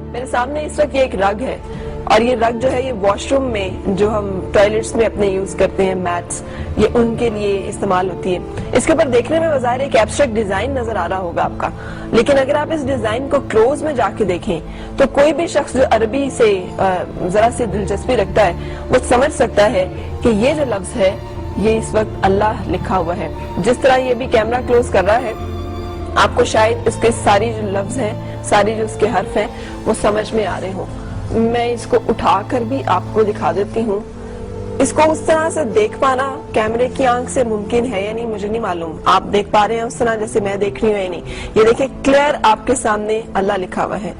मेरे सामने इस वक्त ये एक रग है और ये रग जो है ये वॉशरूम में जो हम टॉयलेट्स में अपने यूज करते हैं मैट्स, ये उनके लिए इस्तेमाल होती है। इसके ऊपर देखने में बाज़ाहिर एक एब्स्ट्रैक्ट डिजाइन नजर आ रहा होगा आपका, लेकिन अगर आप इस डिजाइन को क्लोज में जाके देखें तो कोई भी शख्स जो अरबी से जरा सी दिलचस्पी रखता है वो समझ सकता है कि ये जो लफ्ज है ये इस वक्त अल्लाह लिखा हुआ है। जिस तरह ये भी कैमरा क्लोज कर रहा है आपको शायद इसके सारी जो लफ्ज हैं, सारी जो उसके हर्फ हैं वो समझ में आ रहे हो। मैं इसको उठाकर भी आपको दिखा देती हूँ। इसको उस तरह से देख पाना कैमरे की आंख से मुमकिन है या नहीं मुझे नहीं मालूम। आप देख पा रहे हैं उस तरह जैसे मैं देख रही हूँ या नहीं। ये देखिए क्लियर आपके सामने अल्लाह लिखा हुआ है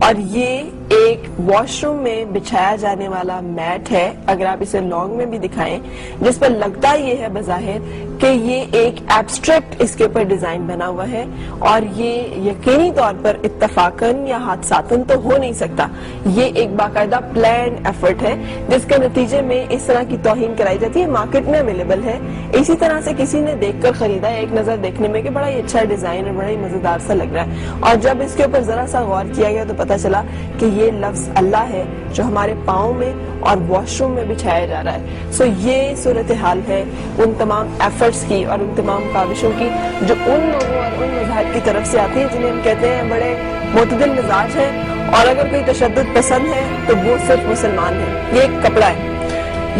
और ये एक वॉशरूम में बिछाया जाने वाला मैट है। अगर आप इसे लॉन्ग में भी दिखाएं जिस पर लगता ये है बजाहिर कि ये एक एब्स्ट्रैक्ट इसके ऊपर डिजाइन बना हुआ है और ये यकीनी तौर पर इत्तफाकन या हादसातन तो हो नहीं सकता। ये एक बाकायदा प्लान एफर्ट है जिसके नतीजे में इस तरह की तौहीन कराई जाती है। मार्केट में अवेलेबल है। इसी तरह से किसी ने देखकर खरीदा है एक नजर देखने में कि बड़ा ही अच्छा डिजाइन है, बड़ा ही मजेदार सा लग रहा है और जब इसके ऊपर जरा सा गौर किया गया तो पता चला कि ये लफ्ज अल्लाह है जो हमारे पाँव में और वॉशरूम में बिछाया जा रहा है। सो ये सूरत हाल है उन तमाम एफर्ट्स की और उन तमाम काविशों की जो उन लोगों और उन मज़ाहिब की तरफ से आती है जिन्हें हम कहते हैं बड़े मुतदिल मिजाज है और अगर कोई तशद्दुद पसंद है तो वो सिर्फ मुसलमान है। ये एक कपड़ा है,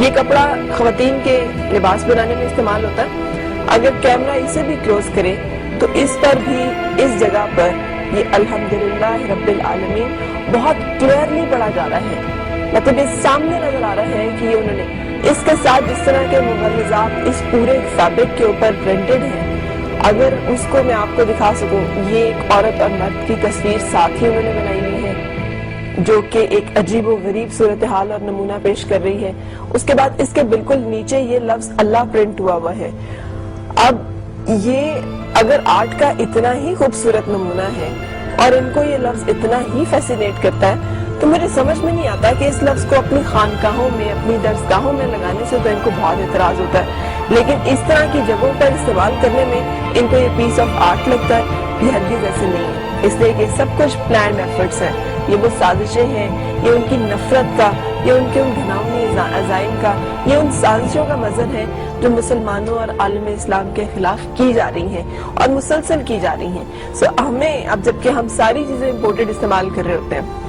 ये कपड़ा खवातीन के लिबास बनाने में इस्तेमाल होता है। अगर कैमरा इसे भी क्लोज करे तो इस पर भी इस जगह पर ये अल्हम्दुलिल्लाह रब्बिल आलमीन बहुत क्लियरली पढ़ा जा रहा है। मतलब ये सामने नजर आ रहा है कि ये उन्होंने इसके साथ जिस तरह के मुगल्लिज़ात इस पूरे फैब्रिक के ऊपर प्रिंटेड है, अगर उसको मैं आपको दिखा सकूं, ये एक औरत और मर्द की तस्वीर साथ ही उन्होंने बनाई हुई है जो कि एक अजीब व गरीब सूरत हाल और नमूना पेश कर रही है। उसके बाद इसके बिल्कुल नीचे ये लफ्ज अल्लाह प्रिंट हुआ है। अब ये अगर आर्ट का इतना ही खूबसूरत नमूना है और इनको ये लफ्ज इतना ही फैसिनेट करता है तो मुझे समझ में नहीं आता कि इस लफ्ज को अपनी खानकाहों में, अपनी दरसगाहों में लगाने से तो इनको बहुत एतराज होता है, लेकिन इस तरह की जगहों पर इस्तेमाल करने में इनको ये पीस ऑफ आर्ट लगता है। ये हरगिज़ ऐसे नहीं है। इसलिए कि सब कुछ प्लान्ड एफर्ट्स हैं, ये वो साजिशें हैं, ये उनकी नफरत का, ये उनके उन घिनौनी अज़ाइम का, ये उन साजिशों का मज़हर है जो मुसलमानों और आलम इस्लाम के खिलाफ की जा रही हैं और मुसलसल की जा रही हैं। सो हमें अब जबकि हम सारी चीजें इम्पोर्टेड इस्तेमाल कर रहे होते हैं,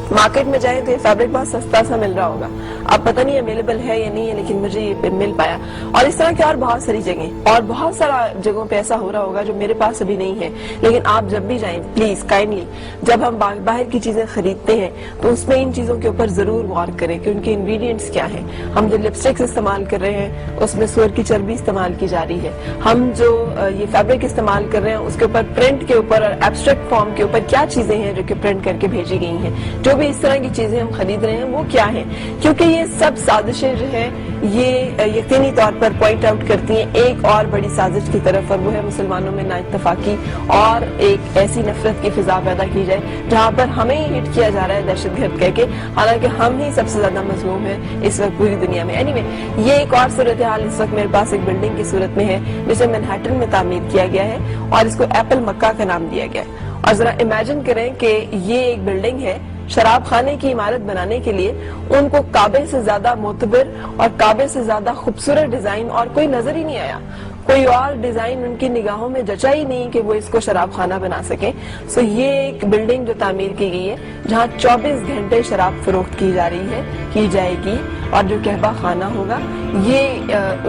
मार्केट में जाए तो ये फैब्रिक बहुत सस्ता सा मिल रहा होगा। अब पता नहीं अवेलेबल है या नहीं है, लेकिन मुझे ये मिल पाया। और इस तरह की और बहुत सारी जगह और बहुत सारा जगहों पे ऐसा हो रहा होगा जो मेरे पास अभी नहीं है। लेकिन आप जब भी जाएं प्लीज काइंडली जब हम बाहर की चीजें खरीदते हैं तो उसमें इन चीजों के ऊपर जरूर गौर करें कि उनके इंग्रेडिएंट्स क्या हैं। हम जो लिपस्टिक्स इस्तेमाल कर रहे हैं उसमें सूअर की चर्बी इस्तेमाल की जा रही है। हम जो ये फैब्रिक इस्तेमाल कर रहे हैं उसके ऊपर प्रिंट के ऊपर और एब्स्ट्रैक्ट फॉर्म के ऊपर क्या चीजें हैं जो कि प्रिंट करके भेजी गई हैं। जो भी इस तरह की चीजें हम खरीद रहे हैं वो क्या है, क्योंकि ये सब साजिशें जो है ये यकीनी तौर पर पॉइंट आउट करती हैं एक और बड़ी साजिश की तरफ, और वो है मुसलमानों में नाइत्तफाकी और एक ऐसी नफरत की फिजा पैदा की जाए जहां पर हमें ही हिट किया जा रहा है दहशतगर्द कह के, हालांकि हम ही सबसे ज्यादा मजलूम है इस वक्त पूरी दुनिया में। एनीवे, ये एक और सूरत हाल इस वक्त मेरे पास एक बिल्डिंग की सूरत में है जिसे मैनहट्टन में तामीर किया गया है और इसको एप्पल मक्का का नाम दिया गया है। और जरा इमेजिन करें कि ये एक बिल्डिंग है, शराब खाने की इमारत बनाने के लिए उनको काबे से ज्यादा मोतबर और काबे से ज्यादा खूबसूरत डिजाइन और कोई नजर ही नहीं आया। कोई और डिजाइन उनकी निगाहों में जचा ही नहीं कि वो इसको शराब खाना बना सके। सो ये एक बिल्डिंग जो तामीर की गई है जहाँ 24 घंटे शराब फरोख्त की जा रही है, की जाएगी, और जो कहवा खाना होगा ये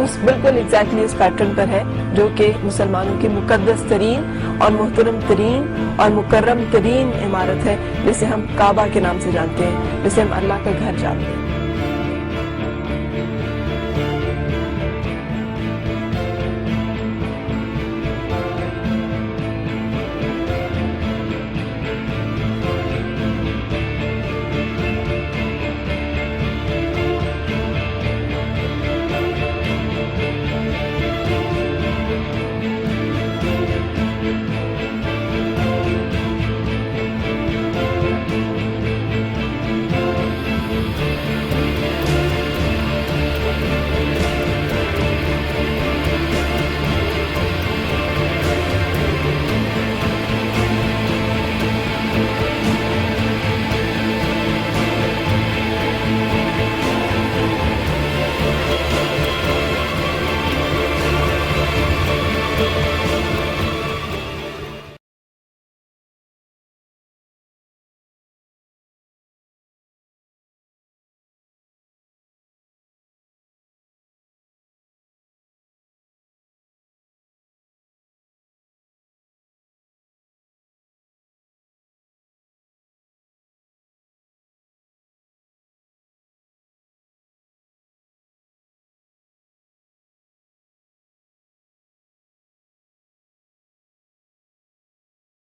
उस बिल्कुल एग्जैक्टली उस पैटर्न पर है जो कि मुसलमानों की मुकद्दस तरीन और मोहतरम तरीन और मुकर्रम तरीन इमारत है जिसे हम काबा के नाम से जानते हैं, जिसे हम अल्लाह का घर जानते हैं।